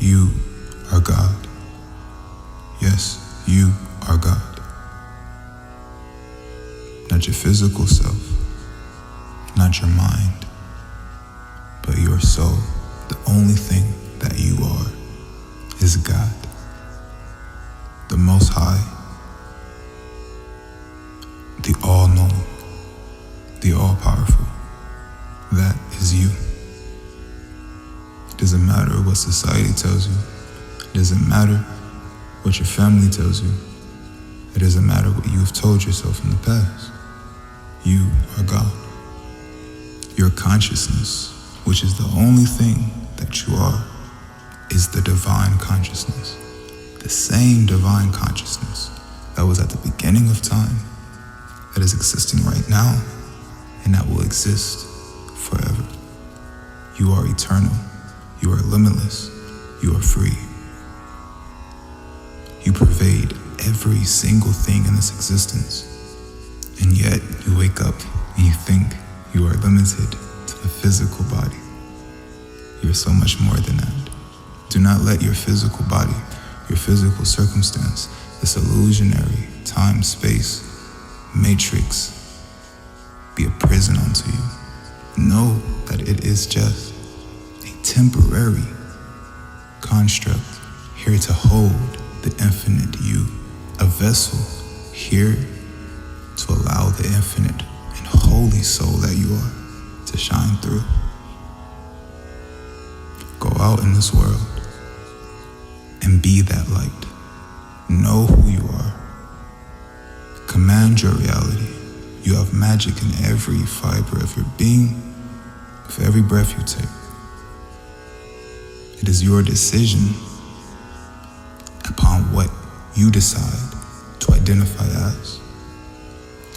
You are God. Yes, you are God. Not your physical self, not your mind, but your soul. The only thing that you are is God, the Most High, the All-Knowing, the All-Powerful. That is you. It doesn't matter what society tells you. It doesn't matter what your family tells you. It doesn't matter what you've told yourself in the past. You are God. Your consciousness, which is the only thing that you are, is the divine consciousness. The same divine consciousness that was at the beginning of time, that is existing right now, and that will exist forever. You are eternal. You are limitless. You are free. You pervade every single thing in this existence. And yet you wake up and you think you are limited to the physical body. You're so much more than that. Do not let your physical body, your physical circumstance, this illusionary time-space matrix be a prison unto you. Know that it is just a temporary construct here to hold the infinite you, a vessel here to allow the infinite and holy soul that you are to shine through. Go out in this world and be that light. Know who you are. Command your reality. You have magic in every fiber of your being, with every breath you take. It is your decision upon what you decide to identify as.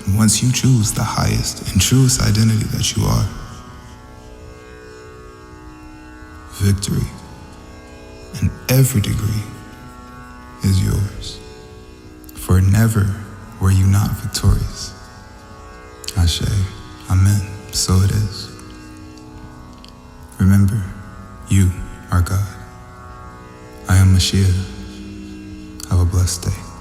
And once you choose the highest and truest identity that you are, victory in every degree is yours. For never were you not victorious. Ashe, amen, so it is. Remember, you are God. I am Mashia. Have a blessed day.